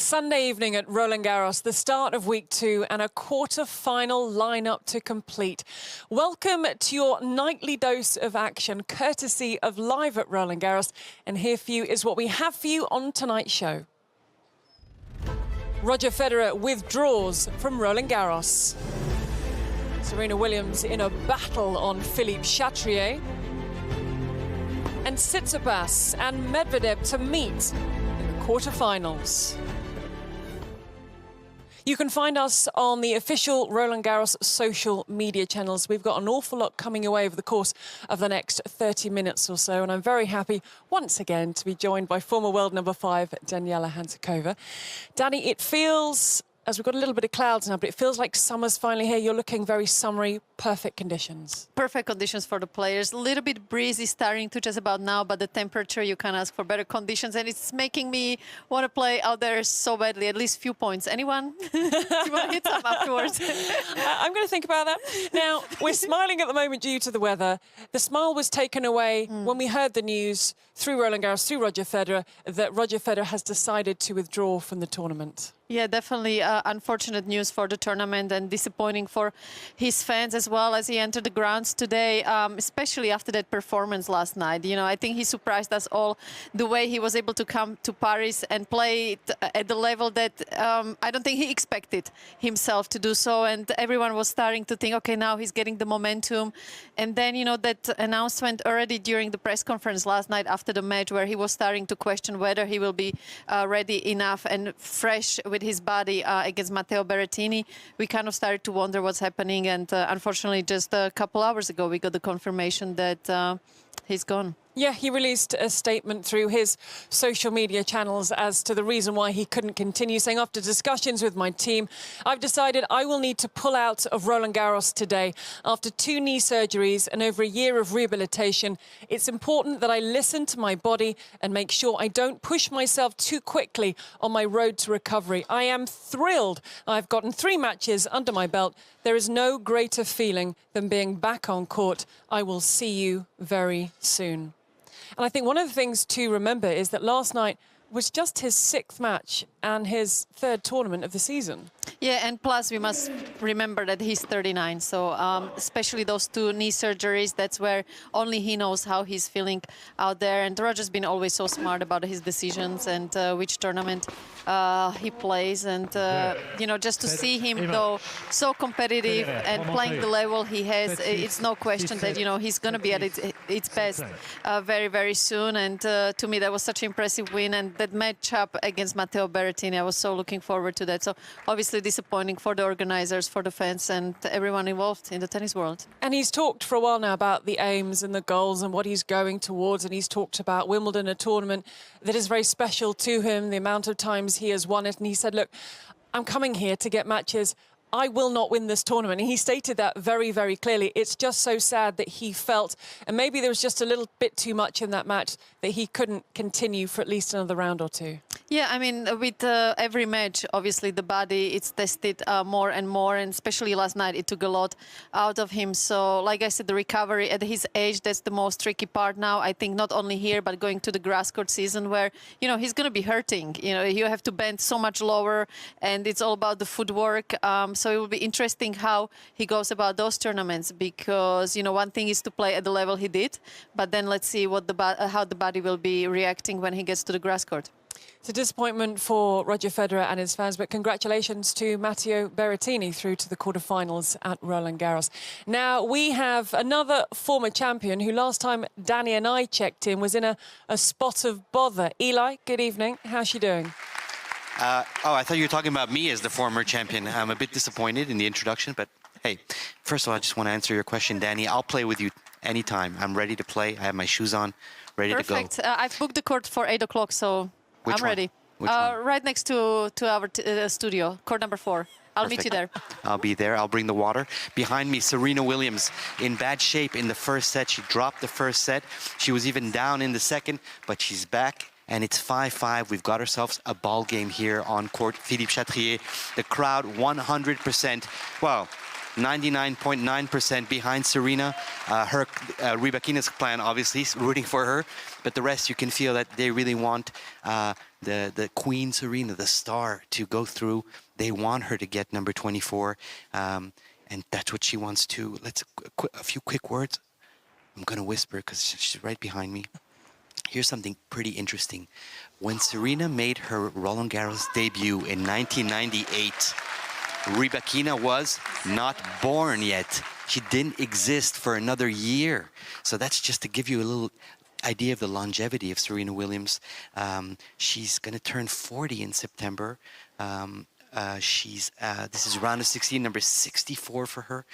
Sunday evening at Roland-Garros, the start of week 2 and a quarter-final lineup to complete. Welcome to your nightly dose of action, courtesy of Live at Roland-Garros. And here for you is what we have for you on tonight's show. Roger Federer withdraws from Roland-Garros. Serena Williams in a battle on Philippe Chatrier. And Tsitsipas and Medvedev to meet in the quarterfinals. You can find us on the official Roland-Garros social media channels. We've got an awful lot coming your way over the course of the next 30 minutes or so, and I'm very happy once again to be joined by former world number 5, Daniela Hantuchova. Danny, it feels, as we've got a little bit of clouds now, but it feels like summer's finally here. You're looking very summery, perfect conditions. Perfect conditions for the players. A little bit breezy starting to just about now, but the temperature, you can ask for better conditions, and it's making me want to play out there so badly. At least few points. Anyone? Do you want to hit some afterwards? I'm going to think about that. Now, we're smiling at the moment due to the weather. The smile was taken away when we heard the news through Roland-Garros, through Roger Federer, that Roger Federer has decided to withdraw from the tournament. Yeah, definitely unfortunate news for the tournament and disappointing for his fans as well as he entered the grounds today, especially after that performance last night. You know, I think he surprised us all the way he was able to come to Paris and play at the level that I don't think he expected himself to do so. And everyone was starting to think, okay, now he's getting the momentum. And then, you know, that announcement already during the press conference last night after the match where he was starting to question whether he will be ready enough and fresh with his body against Matteo Berrettini, we kind of started to wonder what's happening. And unfortunately, just a couple hours ago, we got the confirmation that he's gone. Yeah, he released a statement through his social media channels as to the reason why he couldn't continue, saying, after discussions with my team, I've decided I will need to pull out of Roland-Garros today. After 2 knee surgeries and over a year of rehabilitation, it's important that I listen to my body and make sure I don't push myself too quickly on my road to recovery. I am thrilled. I've gotten 3 matches under my belt. There is no greater feeling than being back on court. I will see you very soon. And I think one of the things to remember is that last night was just his 6th match and his 3rd tournament of the season. Yeah, and plus we must remember that he's 39, so especially those 2 knee surgeries, that's where only he knows how he's feeling out there. And Roger's been always so smart about his decisions and which tournament he plays. And, you know, just to see him, though, so competitive and playing the level he has, it's no question that, you know, he's going to be at its best very, very soon. And to me, that was such an impressive win. And that matchup against Matteo Berrettini, I was so looking forward to that. So obviously disappointing for the organizers, for the fans and everyone involved in the tennis world. And he's talked for a while now about the aims and the goals and what he's going towards. And he's talked about Wimbledon, a tournament that is very special to him, the amount of times he has won it. And he said, look, I'm coming here to get matches. I will not win this tournament. And he stated that very, very clearly. It's just so sad that he felt, and maybe there was just a little bit too much in that match, that he couldn't continue for at least another round or 2. Yeah, I mean, with every match, obviously the body, it's tested more and more, and especially last night, it took a lot out of him. So, like I said, the recovery at his age, that's the most tricky part now. I think not only here, but going to the grass court season where, you know, he's going to be hurting. You know, you have to bend so much lower, and it's all about the footwork. So it will be interesting how he goes about those tournaments because, you know, one thing is to play at the level he did, but then let's see what how the body will be reacting when he gets to the grass court. It's a disappointment for Roger Federer and his fans, but congratulations to Matteo Berrettini through to the quarterfinals at Roland-Garros. Now, we have another former champion who last time Danny and I checked in was in a spot of bother. Eli, good evening. How's she doing? Oh, I thought you were talking about me as the former champion. I'm a bit disappointed in the introduction, but hey, first of all, I just want to answer your question, Danny. I'll play with you anytime. I'm ready to play. I have my shoes on, ready to go. Perfect. I've booked the court for 8 o'clock, so I'm ready. Which one? Right next to our studio, court number 4. I'll meet you there. I'll be there. I'll bring the water. Behind me, Serena Williams in bad shape in the first set. She dropped the first set. She was even down in the second, but she's back. And it's 5-5. We've got ourselves a ball game here on court. Philippe Chatrier, the crowd 100%. Well, 99.9% behind Serena. Rybakina's plan, obviously, is rooting for her, but the rest, you can feel that they really want the Queen Serena, the star, to go through. They want her to get number 24, and that's what she wants to. A few quick words. I'm going to whisper because she's right behind me. Here's something pretty interesting. When Serena made her Roland-Garros debut in 1998, Rybakina was not born yet. She didn't exist for another year. So that's just to give you a little idea of the longevity of Serena Williams. She's going to turn 40 in September. This is round of 16, number 64 for her.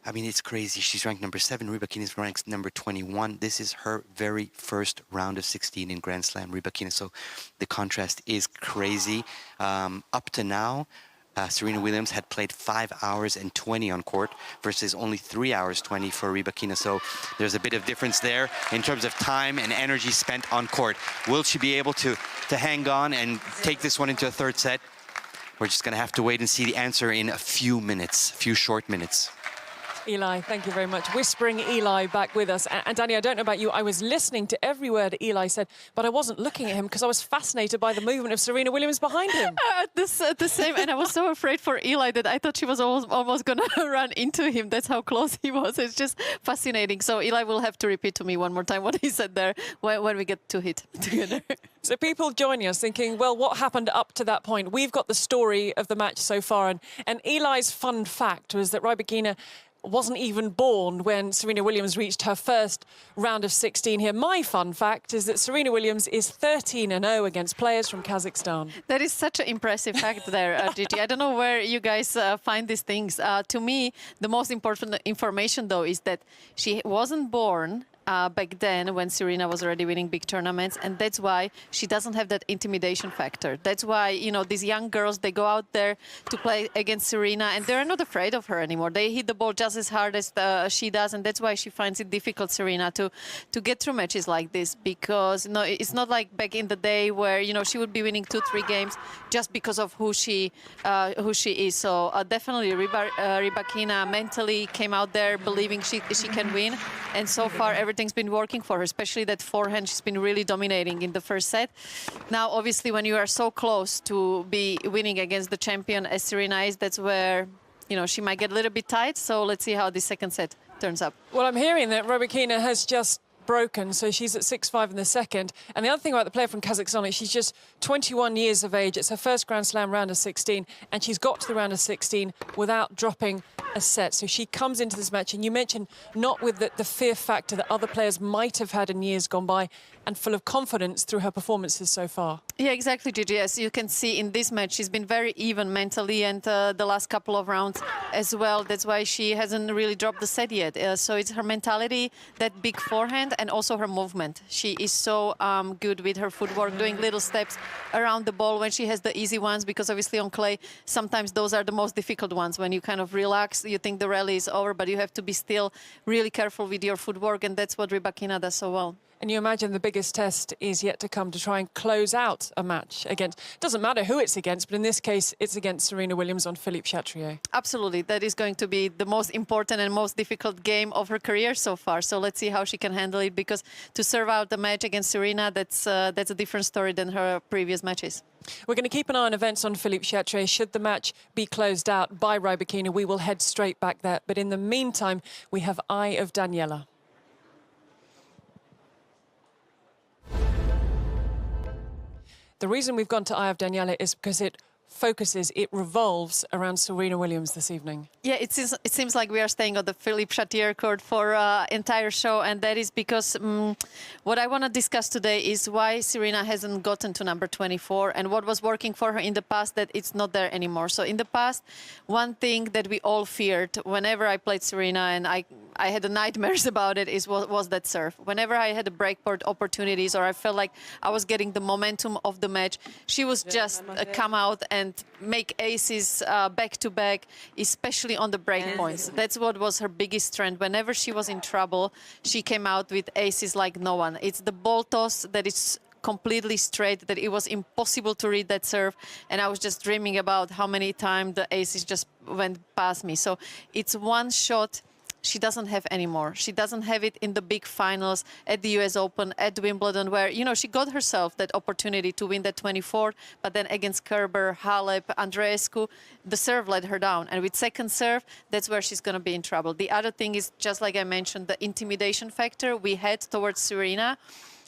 I mean, it's crazy. She's ranked number 7. Rybakina is ranked number 21. This is her very first round of 16 in Grand Slam, Rybakina. So the contrast is crazy. Up to now, Serena Williams had played 5 hours and 20 on court versus only 3 hours 20 for Rybakina. So there's a bit of difference there in terms of time and energy spent on court. Will she be able to hang on and take this one into a third set? We're just going to have to wait and see the answer in a few minutes, few short minutes. Eli, thank you very much. Whispering Eli back with us. And Danny, I don't know about you, I was listening to every word Eli said, but I wasn't looking at him because I was fascinated by the movement of Serena Williams behind him. The same, and I was so afraid for Eli that I thought she was almost going to run into him. That's how close he was. It's just fascinating. So Eli will have to repeat to me one more time what he said there when we get to hit together. So people joining us thinking, well, what happened up to that point? We've got the story of the match so far, and Eli's fun fact was that Rybakina wasn't even born when Serena Williams reached her first round of 16 here. My fun fact is that Serena Williams is 13-0 against players from Kazakhstan. That is such an impressive fact there, Gigi. I don't know where you guys find these things. To me, the most important information, though, is that she wasn't born back then when Serena was already winning big tournaments, and that's why she doesn't have that intimidation factor. That's why, you know, these young girls, they go out there to play against Serena and they're not afraid of her anymore. They hit the ball just as hard as she does, and that's why she finds it difficult, Serena, to get through matches like this, because no, it's not like back in the day where, you know, she would be winning 2-3 games just because of who she is. So definitely Rybakina mentally came out there believing she can win, and so far everything's been working for her, especially that forehand. She's been really dominating in the first set. Now, obviously, when you are so close to be winning against the champion as Serena is, that's where, you know, she might get a little bit tight. So let's see how the second set turns up. Well, I'm hearing that Rybakina has just broken, so she's at 6-5 in the second. And the other thing about the player from Kazakhstan is she's just 21 years of age. It's her first Grand Slam round of 16, and she's got to the round of 16 without dropping a set. So she comes into this match, and you mentioned not with the fear factor that other players might have had in years gone by, and full of confidence through her performances so far. Yeah, exactly, Gigi. As you can see in this match, she's been very even mentally, and the last couple of rounds as well. That's why she hasn't really dropped the set yet. So it's her mentality, that big forehand, and also her movement. She is so good with her footwork, doing little steps around the ball when she has the easy ones, because obviously on clay, sometimes those are the most difficult ones. When you kind of relax, you think the rally is over, but you have to be still really careful with your footwork, and that's what Rybakina does so well. And you imagine the biggest test is yet to come to try and close out a match against, doesn't matter who it's against, but in this case, it's against Serena Williams on Philippe Chatrier. Absolutely. That is going to be the most important and most difficult game of her career so far. So let's see how she can handle it, because to serve out the match against Serena, that's a different story than her previous matches. We're going to keep an eye on events on Philippe Chatrier. Should the match be closed out by Rybakina, we will head straight back there. But in the meantime, we have Eye of Daniela. The reason we've gone to Eye of Daniela is because it revolves around Serena Williams this evening. Yeah, it seems like we are staying on the Philippe Chatrier court for entire show, and that is because what I want to discuss today is why Serena hasn't gotten to number 24 and what was working for her in the past that it's not there anymore. So in the past, one thing that we all feared whenever I played Serena, and I had nightmares about it, was that serve. Whenever I had the breakpoint opportunities or I felt like I was getting the momentum of the match, she was just come out and make aces back-to-back, especially on the break points. That's what was her biggest strength. Whenever she was in trouble, she came out with aces like no one. It's the ball toss that is completely straight, that it was impossible to read that serve. And I was just dreaming about how many times the aces just went past me. So it's one shot she doesn't have anymore. She doesn't have it in the big finals at the US Open, at Wimbledon, where, you know, she got herself that opportunity to win that 24, but then against Kerber, Halep, Andreescu, the serve let her down. And with second serve, that's where she's going to be in trouble. The other thing is, just like I mentioned, the intimidation factor we had towards Serena.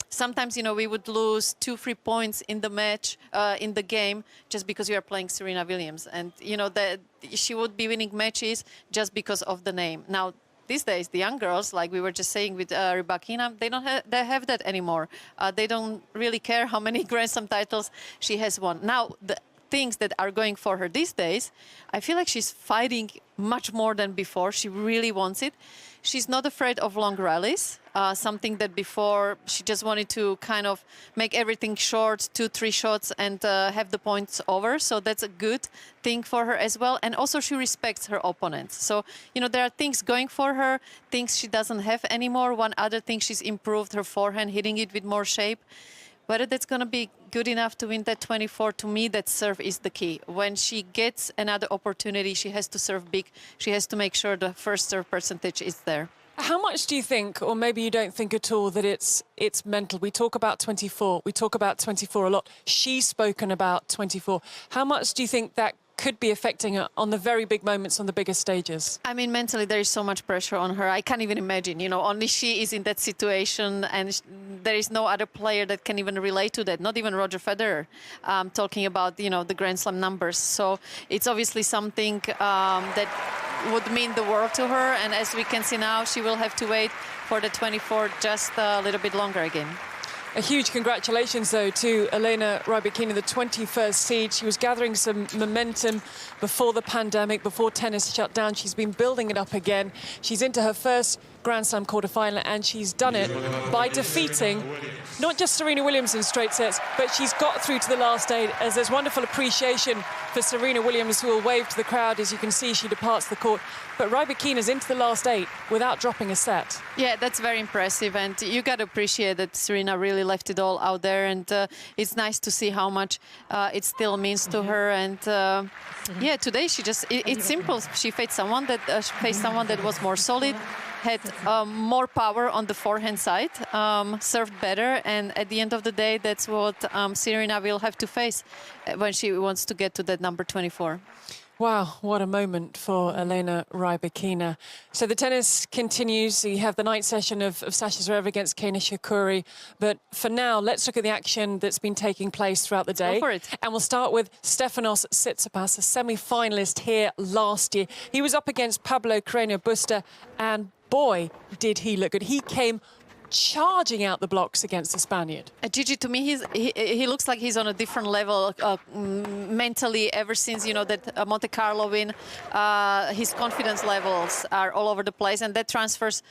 Sometimes, you know, we would lose 2-3 points in the match, in the game, just because you are playing Serena Williams. And, you know, that she would be winning matches just because of the name. Now, these days, the young girls, like we were just saying with Rybakina, they have that anymore. They don't really care how many Grand Slam titles she has won. Now, the things that are going for her these days, I feel like she's fighting much more than before. She really wants it. She's not afraid of long rallies, something that before she just wanted to kind of make everything short, 2-3 shots, and have the points over. So that's a good thing for her as well. And also she respects her opponents. So, you know, there are things going for her, things she doesn't have anymore. One other thing, she's improved her forehand, hitting it with more shape. Whether that's going to be good enough to win that 24, to me, that serve is the key. When she gets another opportunity, she has to serve big. She has to make sure the first serve percentage is there. How much do you think, or maybe you don't think at all, that it's mental? We talk about 24. We talk about 24 a lot. She's spoken about 24. How much do you think that could be affecting her on the very big moments, on the biggest stages? I mean, mentally, there is so much pressure on her. I can't even imagine, you know, only she is in that situation, and there is no other player that can even relate to that, not even Roger Federer, talking about, you know, the Grand Slam numbers. So it's obviously something that would mean the world to her. And as we can see now, she will have to wait for the 24 just a little bit longer again. A huge congratulations, though, to Elena Rybakina, the 21st seed. She was gathering some momentum before the pandemic, before tennis shut down. She's been building it up again. She's into her first Grand Slam quarterfinal, and she's done it by defeating not just Serena Williams in straight sets, but she's got through to the last 8, as there's wonderful appreciation for Serena Williams, who will wave to the crowd as you can see she departs the court. But Rybakina's into the last 8 without dropping a set. Yeah, that's very impressive, and you got to appreciate that Serena really left it all out there, and it's nice to see how much it still means to her. And yeah, today she just, it's simple. She faced someone that was more solid, had more power on the forehand side, served better, and at the end of the day, that's what Serena will have to face when she wants to get to that number 24. Wow, what a moment for Elena Rybakina. So the tennis continues. You have the night session of Sasha Zverev against Kei Nishikori. But for now, let's look at the action that's been taking place throughout the day. Go for it. And we'll start with Stefanos Tsitsipas, a semi-finalist here last year. He was up against Pablo Carreño Busta, and boy, did he look good. He came charging out the blocks against the Spaniard. Gigi, to me, he looks like he's on a different level mentally ever since, you know, that Monte Carlo win. His confidence levels are all over the place, and that transfers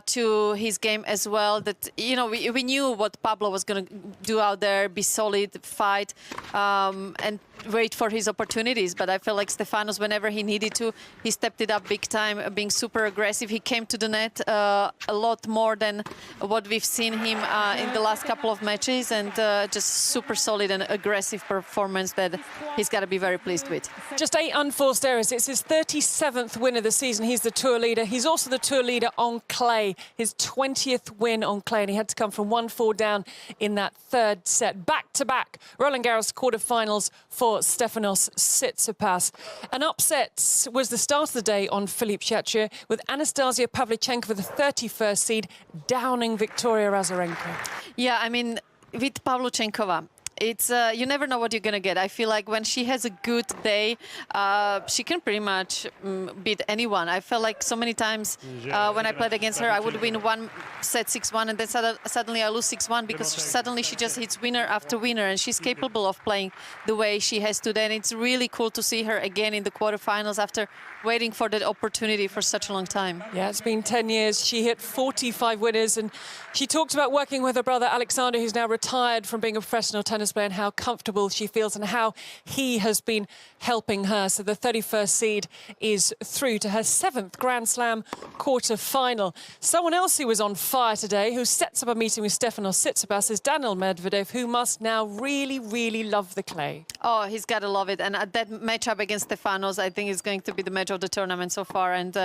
to his game as well. That, you know, we knew what Pablo was going to do out there, be solid, fight, and wait for his opportunities. But I felt like Stefanos, whenever he needed to, he stepped it up big time, being super aggressive. He came to the net a lot more than what we've seen him in the last couple of matches, and just super solid and aggressive performance that he's got to be very pleased with. Just 8 unforced errors. It's his 37th win of the season. He's the tour leader. He's also the tour leader on clay, his 20th win on clay, and he had to come from 1-4 down in that third set. Back-to-back Roland-Garros quarterfinals for Stefanos Tsitsipas. An upset was the start of the day on Philippe Chatrier, with Anastasia Pavlyuchenkova, the 31st seed, downing Victoria Azarenka. Yeah, I mean, with Pavlyuchenkova, it's you never know what you're gonna get. I feel like when she has a good day, she can pretty much beat anyone. I felt like so many times when I played against her, I would win one set 6-1, and then suddenly I lose 6-1 because suddenly she just hits winner after winner, and she's capable of playing the way she has today. And it's really cool to see her again in the quarterfinals after waiting for that opportunity for such a long time. Yeah, it's been 10 years. She hit 45 winners, and she talked about working with her brother Alexander, who's now retired from being a professional tennis player, and how comfortable she feels and how he has been helping her. So the 31st seed is through to her 7th Grand Slam quarter-final. Someone else who was on fire today, who sets up a meeting with Stefanos Tsitsipas, is Daniil Medvedev, who must now really, really love the clay. Oh, he's got to love it. And that matchup against Stefanos, I think, is going to be the match of the tournament so far. And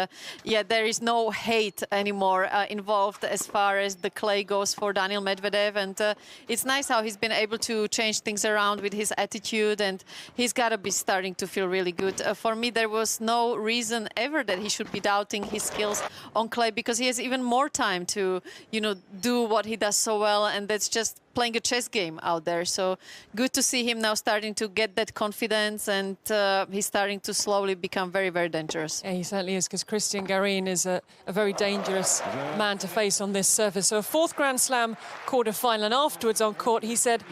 yeah, there is no hate anymore involved as far as the clay goes for Daniil Medvedev. And it's nice how he's been able to change things around with his attitude. And he's got to be starting to feel really good. For me, there was no reason ever that he should be doubting his skills on clay, because he has even more time to, you know, do what he does so well. And that's just playing a chess game out there. So good to see him now starting to get that confidence, and he's starting to slowly become very, very dangerous. Yeah, he certainly is, because Christian Garin is a very dangerous man to face on this surface. So a 4th Grand Slam quarter-final, and afterwards on court, he said,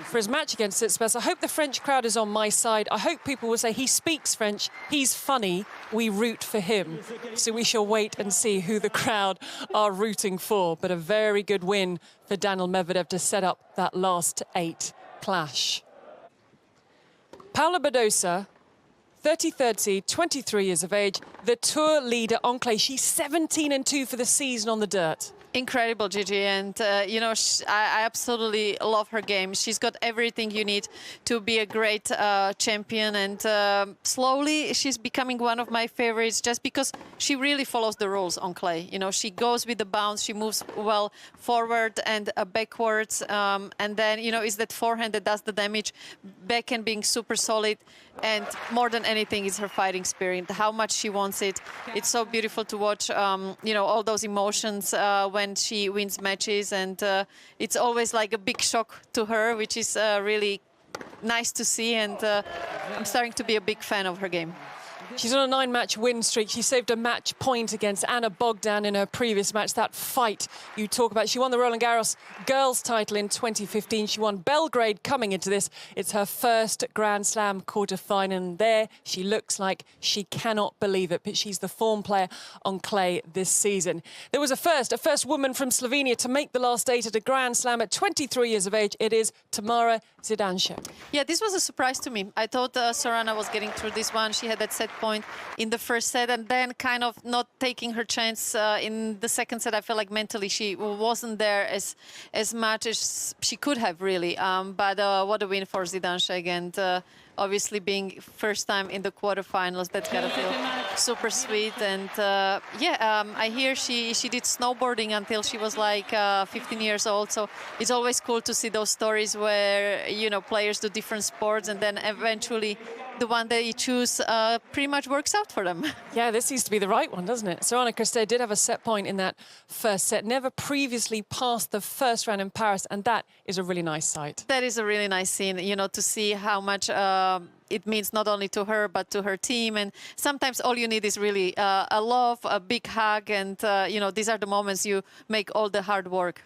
for his match against Tsitsipas, I hope the French crowd is on my side. I hope people will say he speaks French, he's funny, we root for him. So we shall wait and see who the crowd are rooting for. But a very good win for Daniil Medvedev to set up that last 8 clash. Paula Badosa, 33rd seed, 23 years of age, the tour leader on clay. She's 17-2 for the season on the dirt. Incredible, Gigi, and you know, I absolutely love her game. She's got everything you need to be a great champion, and slowly she's becoming one of my favorites just because she really follows the rules on clay. You know, she goes with the bounce, she moves well forward and backwards, and then, you know, is that forehand that does the damage, backhand being super solid, and more than anything is her fighting spirit, how much she wants it. It's so beautiful to watch, you know, all those emotions when she wins matches, and it's always like a big shock to her, which is really nice to see, and I'm starting to be a big fan of her game. She's on a 9-match win streak. She saved a match point against Anna Bogdan in her previous match. That fight you talk about. She won the Roland-Garros girls title in 2015. She won Belgrade coming into this. It's her first Grand Slam quarter-final. And there she looks like she cannot believe it. But she's the form player on clay this season. There was a first woman from Slovenia to make the last 8 at a Grand Slam at 23 years of age. It is Tamara Zidanšek. Yeah, this was a surprise to me. I thought Serena was getting through this one. She had that set point in the first set, and then kind of not taking her chance in the second set. I feel like mentally she wasn't there as much as she could have, really. But what a win for Zidanšek, and obviously being first time in the quarterfinals, that's gotta feel super sweet. And yeah, I hear she did snowboarding until she was like 15 years old. So it's always cool to see those stories where, you know, players do different sports and then eventually the one that you choose pretty much works out for them. Yeah, this seems to be the right one, doesn't it? Sorana Cristet did have a set point in that first set, never previously passed the first round in Paris, and that is a really nice sight. That is a really nice scene, you know, to see how much it means not only to her, but to her team. And sometimes all you need is really a love, a big hug, and, you know, these are the moments you make all the hard work.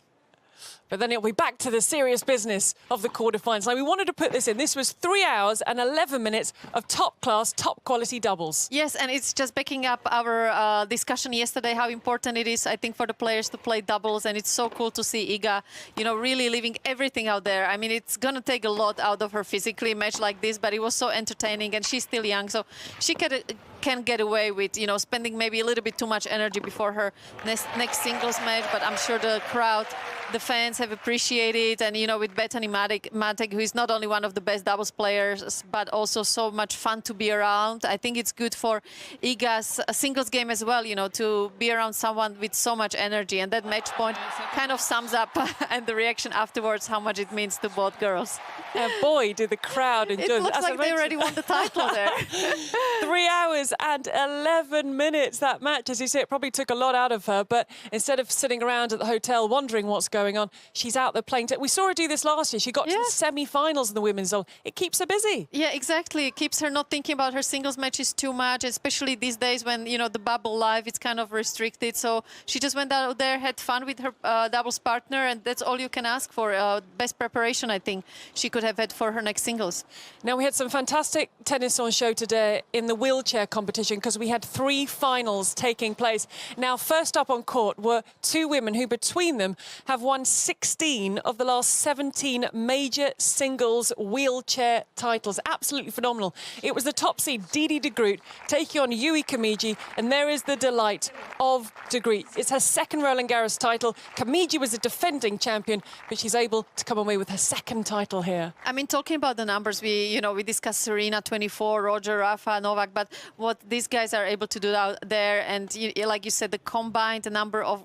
But then it'll be back to the serious business of the quarterfinals. Now, we wanted to put this in. This was 3 hours and 11 minutes of top-class, top-quality doubles. Yes, and it's just backing up our discussion yesterday, how important it is, I think, for the players to play doubles. And it's so cool to see Iga, you know, really leaving everything out there. I mean, it's going to take a lot out of her physically, a match like this, but it was so entertaining, and she's still young, so she can get away with, you know, spending maybe a little bit too much energy before her next singles match. But I'm sure the crowd, the fans have appreciated, and, you know, with Bethany Matek, who is not only one of the best doubles players, but also so much fun to be around. I think it's good for Iga's singles game as well, you know, to be around someone with so much energy. And that match point kind of sums up and the reaction afterwards, how much it means to both girls. And boy, did the crowd enjoy it. It looks like they already won the title there. 3 hours and 11 minutes, that match. As you say, it probably took a lot out of her, but instead of sitting around at the hotel wondering what's going on. She's out there playing. We saw her do this last year. She got to the semi-finals in the women's double. It keeps her busy. Yeah, exactly. It keeps her not thinking about her singles matches too much, especially these days when, you know, the bubble life is kind of restricted. So she just went out there, had fun with her doubles partner, and that's all you can ask for. Best preparation, I think, she could have had for her next singles. Now, we had some fantastic tennis on show today in the wheelchair competition because we had 3 finals taking place. Now, first up on court were 2 women who, between them, have won 16 of the last 17 major singles wheelchair titles. Absolutely phenomenal. It was the top seed, Didi de Groot, taking on Yui Kamiji, and there is the delight of de Groot. It's her second Roland-Garros title. Kamiji was a defending champion, but she's able to come away with her second title here. I mean, talking about the numbers, we discussed Serena 24, Roger, Rafa, Novak, but what these guys are able to do out there, and like you said, the combined number of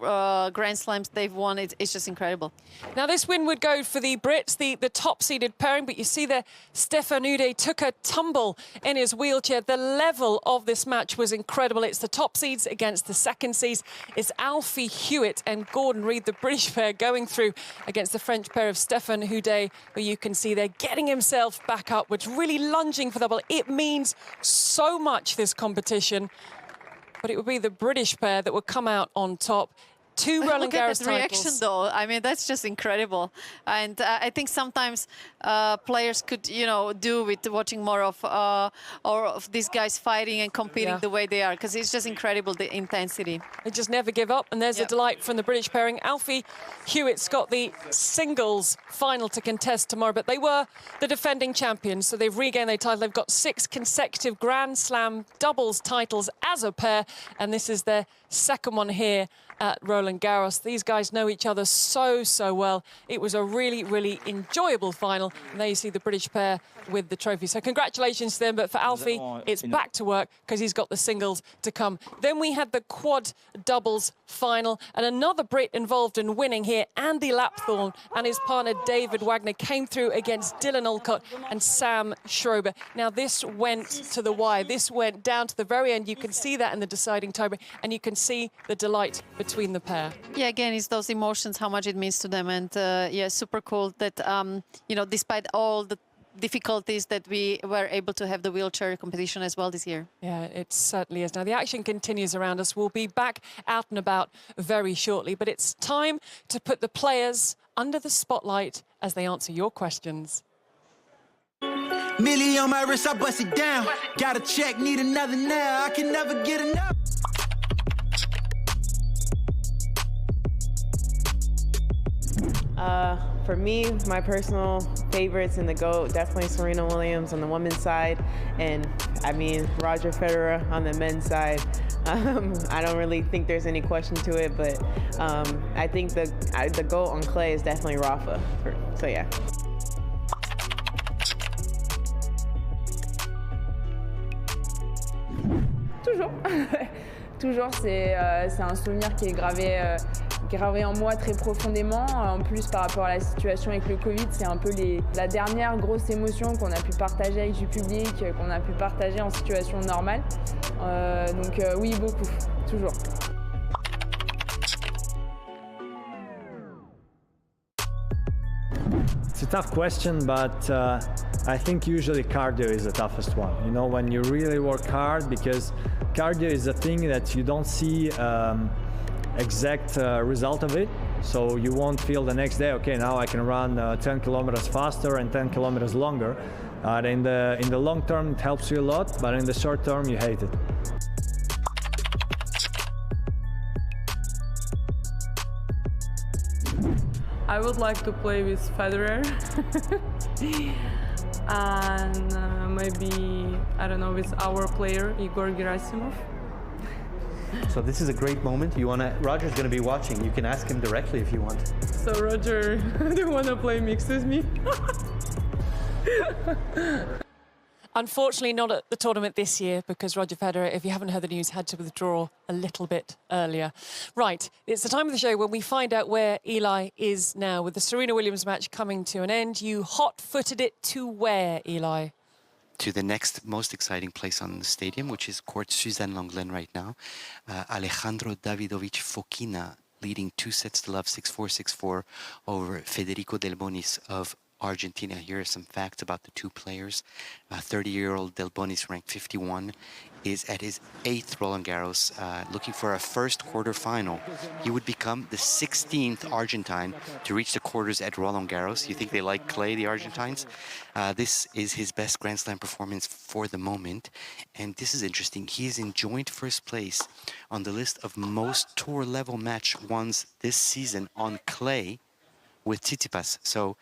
Grand Slams they've won, it's just incredible. Now, this win would go for the Brits, the top-seeded pairing, but you see there, Stefan Ude took a tumble in his wheelchair. The level of this match was incredible. It's the top seeds against the second seeds. It's Alfie Hewitt and Gordon Reid, the British pair, going through against the French pair of Stefan Ude, where you can see they're getting himself back upwards, really lunging for the ball. It means so much, this competition, but it would be the British pair that would come out on top. 2 Roland-Garros Look at that reaction, titles. though. I mean, that's just incredible. And I think sometimes players could, do with watching more of these guys fighting and competing the way they are, because it's just incredible, the intensity. They just never give up, and there's a delight from the British pairing. Alfie Hewitt's got the singles final to contest tomorrow, but they were the defending champions, so they've regained their title. They've got 6 consecutive Grand Slam doubles titles as a pair, and this is their second one here at Roland-Garros. These guys know each other so well. It was a really, really enjoyable final. And there you see the British pair with the trophy. So congratulations to them. But for Alfie, it's back to work because he's got the singles to come. Then we had the quad doubles final, and another Brit involved in winning here, Andy Lapthorne and his partner David Wagner came through against Dylan Alcott and Sam Schrober. Now, this went to the wire. This went down to the very end. You can see that in the deciding tiebreak, and you can see the delight between the pair. Yeah, again, it's those emotions, how much it means to them. And yeah, super cool that, despite all the difficulties, that we were able to have the wheelchair competition as well this year. Yeah, it certainly is. Now, the action continues around us. We'll be back out and about very shortly, but it's time to put the players under the spotlight as they answer your questions. Millie on my wrist, I bust it down. Got a check, need another now. I can never get enough. For me, my personal favorites in the GOAT, definitely Serena Williams on the women's side, and I mean Roger Federer on the men's side. I don't really think there's any question to it, but I think the GOAT on clay is definitely Rafa. So yeah. Toujours. Toujours, c'est un souvenir qui est gravé en moi très profondément. En plus, par rapport à la situation avec le Covid, c'est un peu la dernière grosse émotion qu'on a pu partager avec du public, qu'on a pu partager en situation normale. Donc oui, beaucoup, toujours. It's a tough question, but I think usually cardio is the toughest one. You know, when you really work hard, because cardio is a thing that you don't see exact result of it. So you won't feel the next day, okay, now I can run 10 kilometers faster and 10 kilometers longer. In the long term, it helps you a lot, but in the short term, you hate it. I would like to play with Federer and maybe, I don't know, with our player, Igor Gerasimov. So this is a great moment. Roger's going to be watching. You can ask him directly if you want. So Roger, do you want to play mixed with me? Unfortunately, not at the tournament this year because Roger Federer, if you haven't heard the news, had to withdraw a little bit earlier. Right, it's the time of the show when we find out where Eli is now. With the Serena Williams match coming to an end, you hot-footed it to where, Eli? To the next most exciting place on the stadium, which is court Suzanne Lenglen right now. Alejandro Davidovich Fokina leading 2-0, 6-4, 6-4 over Federico Delbonis of Argentina. Here are some facts about the two players. 30-year-old Delbonis, ranked 51, is at his 8th Roland-Garros, looking for a first quarter-final. He would become the 16th Argentine to reach the quarters at Roland-Garros. You think they like clay, the Argentines? This is his best Grand Slam performance for the moment. And this is interesting. He is in joint first place on the list of most tour-level match wins this season on clay with Tsitsipas. So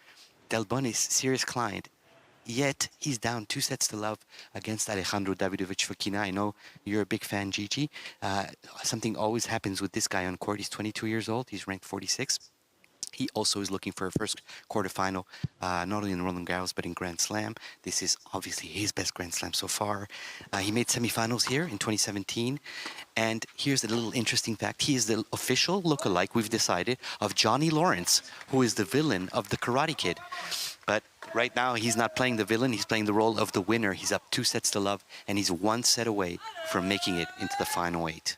Delbonis, serious client, yet he's down 2-0 against Alejandro Davidovich Fokina. I know you're a big fan, Gigi. Something always happens with this guy on court. He's 22 years old. He's ranked 46. He also is looking for a first quarterfinal, not only in Roland-Garros, but in Grand Slam. This is obviously his best Grand Slam so far. He made semifinals here in 2017. And here's a little interesting fact. He is the official lookalike, we've decided, of Johnny Lawrence, who is the villain of The Karate Kid. But right now, he's not playing the villain. He's playing the role of the winner. He's up 2-0, and he's 1 set away from making it into the final 8.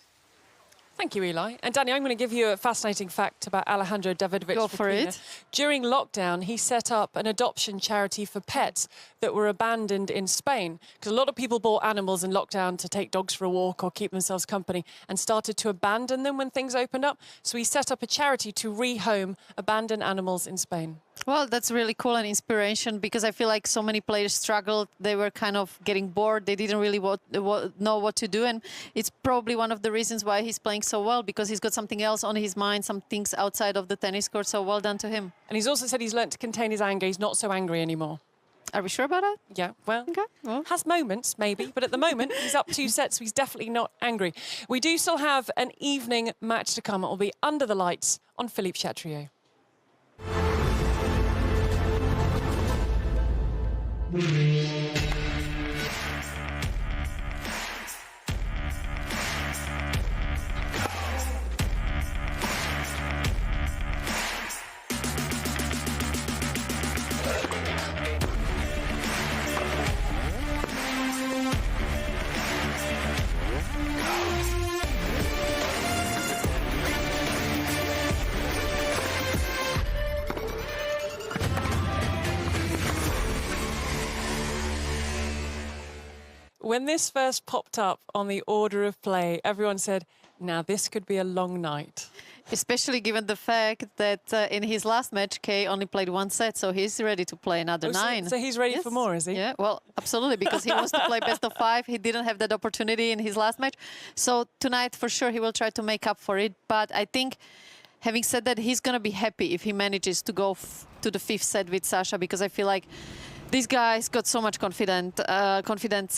Thank you, Eli. And Danny, I'm going to give you a fascinating fact about Alejandro Davidovich. Go for it. During lockdown, he set up an adoption charity for pets that were abandoned in Spain. Because a lot of people bought animals in lockdown to take dogs for a walk or keep themselves company and started to abandon them when things opened up. So he set up a charity to rehome abandoned animals in Spain. Well, that's really cool and inspiration, because I feel like so many players struggled. They were kind of getting bored. They didn't really know what to do. And it's probably one of the reasons why he's playing so well, because he's got something else on his mind, some things outside of the tennis court. So well done to him. And he's also said he's learnt to contain his anger. He's not so angry anymore. Are we sure about that? Yeah, well, Okay, well. has moments, maybe. But at the moment, he's up 2 sets, so he's definitely not angry. We do still have an evening match to come. It will be Under the Lights on Philippe Chatrier. When this first popped up on the order of play, everyone said, now this could be a long night. Especially given the fact that in his last match, Kay only played 1 set, so he's ready to play another 9. So he's ready for more, is he? Yeah, well, absolutely, because he wants to play best of 5. He didn't have that opportunity in his last match. So tonight, for sure, he will try to make up for it. But I think, having said that, he's going to be happy if he manages to go to the 5th set with Sasha, because I feel like this guy's got so much confidence,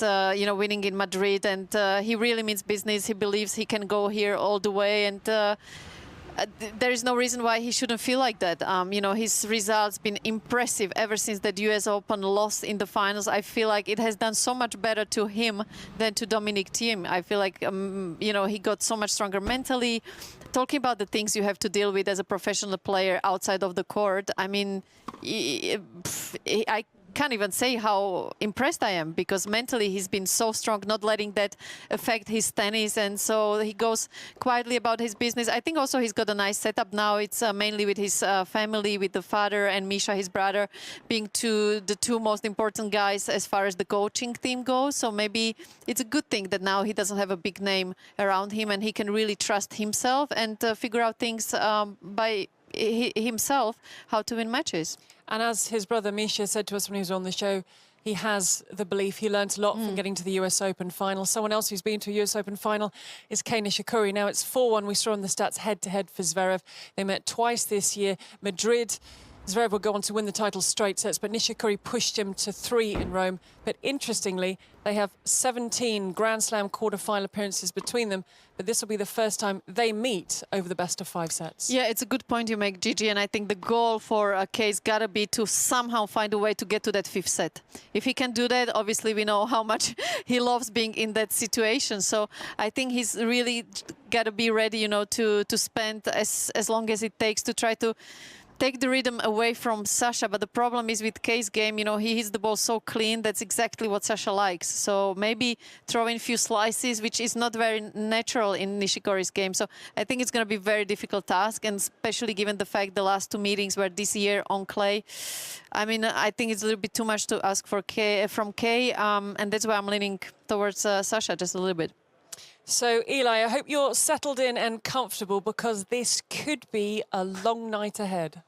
winning in Madrid, and he really means business. He believes he can go here all the way, and there is no reason why he shouldn't feel like that. His results been impressive ever since that US Open loss in the finals. I feel like it has done so much better to him than to Dominic Thiem. I feel like, he got so much stronger mentally. Talking about the things you have to deal with as a professional player outside of the court, I mean, I can't even say how impressed I am, because mentally he's been so strong, not letting that affect his tennis, and so he goes quietly about his business. I think also he's got a nice setup now. It's mainly with his family, with the father and Misha, his brother, being the two most important guys as far as the coaching team goes. So maybe it's a good thing that now he doesn't have a big name around him, and he can really trust himself and figure out things by himself, how to win matches. And as his brother Misha said to us when he was on the show, he has the belief. He learnt a lot from getting to the US Open final. Someone else who's been to a US Open final is Kei Nishikori. Now it's 4-1. We saw on the stats head-to-head for Zverev. They met twice this year. Madrid, Zverev will go on to win the title straight sets, but Nishikori pushed him to 3 in Rome. But interestingly, they have 17 Grand Slam quarter-final appearances between them, but this will be the first time they meet over the best of 5 sets. Yeah, it's a good point you make, Gigi, and I think the goal for Kei's got to be to somehow find a way to get to that 5th set. If he can do that, obviously we know how much he loves being in that situation. So I think he's really got to be ready, to spend as long as it takes to try to take the rhythm away from Sasha. But the problem is with Kei's game, you know, he hits the ball so clean. That's exactly what Sasha likes. So maybe throw in a few slices, which is not very natural in Nishikori's game. So I think it's going to be a very difficult task, and especially given the fact the last 2 meetings were this year on clay. I mean, I think it's a little bit too much to ask from Kei, and that's why I'm leaning towards Sasha just a little bit. So, Eli, I hope you're settled in and comfortable, because this could be a long night ahead.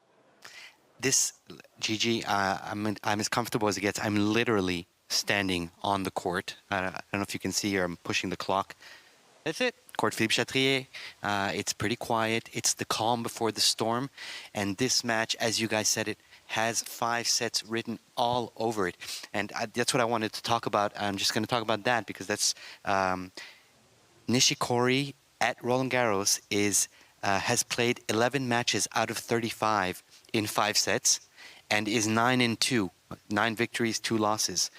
This, Gigi, I'm as comfortable as it gets. I'm literally standing on the court. I don't know if you can see here, I'm pushing the clock. That's it. Court Philippe Chatrier. It's pretty quiet. It's the calm before the storm. And this match, as you guys said it, has 5 sets written all over it. And that's what I wanted to talk about. I'm just going to talk about that because that's... Nishikori at Roland-Garros has played 11 matches out of 35 in 5 sets and is 9-2, 9 victories, 2 losses.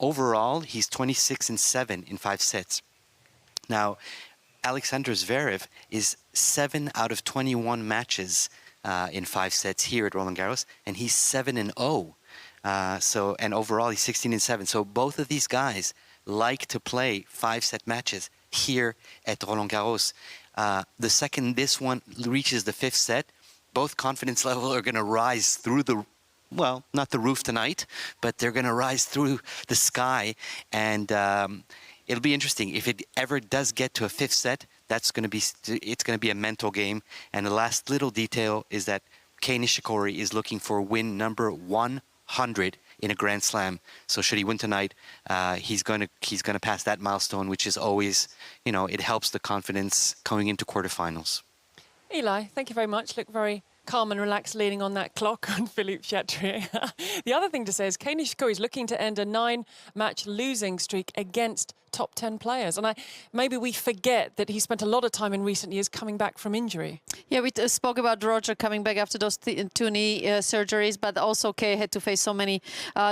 Overall, he's 26-7 in 5 sets. Now, Alexander Zverev is 7 out of 21 matches in 5 sets here at Roland-Garros, and he's 7-0. And overall, he's 16-7. So both of these guys like to play 5-set matches here at Roland-Garros. The second this one reaches the 5th set, both confidence levels are going to rise through the, well, not the roof tonight, but they're going to rise through the sky. And it'll be interesting. If it ever does get to a 5th set, it's going to be a mental game. And the last little detail is that Kei Nishikori is looking for win number 100 in a Grand Slam. So should he win tonight, he's going to pass that milestone, which is always, you know, it helps the confidence going into quarterfinals. Eli, thank you very much. Look very calm and relaxed, leaning on that clock on Philippe Chatrier. The other thing to say is Kei Nishikori is looking to end a 9-match losing streak against top 10 players. And maybe we forget that he spent a lot of time in recent years coming back from injury. Yeah, we spoke about Roger coming back after those 2 knee surgeries, but also Kei had to face so many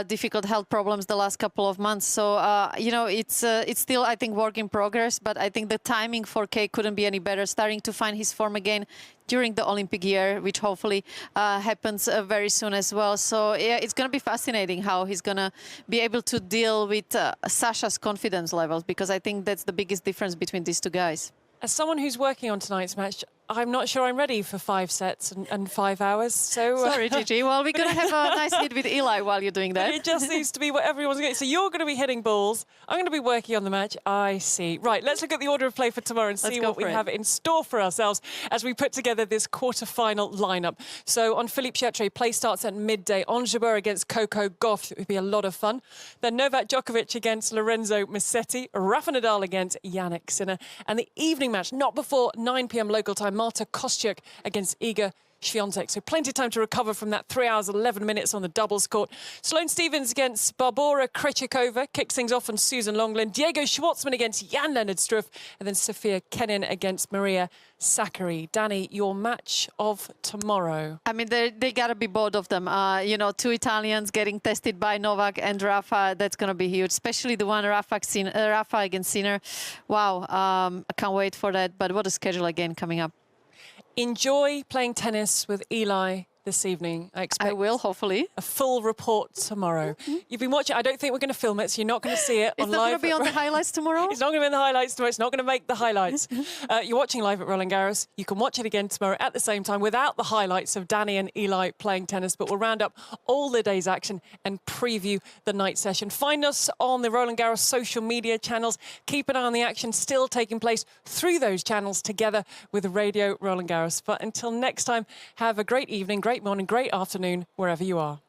difficult health problems the last couple of months. So, you know, it's still, I think, work in progress, but I think the timing for Kei couldn't be any better, starting to find his form again during the Olympic year, which hopefully happens very soon as well. So, yeah, it's going to be fascinating how he's going to be able to deal with Sasha's confidence levels, because I think that's the biggest difference between these 2 guys. As someone who's working on tonight's match, I'm not sure I'm ready for 5 sets and 5 hours. So sorry, Gigi. Well, we're going to have a nice hit with Eli while you're doing that. It just seems to be what everyone's going to. So you're going to be hitting balls. I'm going to be working on the match. I see. Right, let's look at the order of play for tomorrow and see what we have in store for ourselves as we put together this quarter-final lineup. So on Philippe Chatrier, play starts at midday. Anjouber against Coco Gauff. It would be a lot of fun. Then Novak Djokovic against Lorenzo Musetti. Rafa Nadal against Jannik Sinner. And the evening match, not before 9 p.m. local time, Marta Kostyuk against Iga Świątek. So plenty of time to recover from that 3 hours, 11 minutes on the doubles court. Sloane Stephens against Barbora Krejcikova. Kicks things off on Susan Longland. Diego Schwartzman against Jan-Lennard Struff. And then Sofia Kenin against Maria Sakkari. Danny, your match of tomorrow. I mean, they got to be both of them. You know, 2 Italians getting tested by Novak and Rafa. That's going to be huge, especially the one Rafa against Sinner. Wow, I can't wait for that. But what a schedule again coming up. Enjoy playing tennis with Eli this evening. I will, hopefully. A full report tomorrow. You've been watching. I don't think we're going to film it, so you're not going to see it on live. It's not going to be on the highlights tomorrow? It's not going to be in the highlights tomorrow. It's not going to make the highlights. You're watching live at Roland-Garros. You can watch it again tomorrow at the same time without the highlights of Danny and Eli playing tennis, but we'll round up all the day's action and preview the night session. Find us on the Roland-Garros social media channels. Keep an eye on the action still taking place through those channels together with Radio Roland-Garros. But until next time, have a great evening, great morning, great afternoon, wherever you are.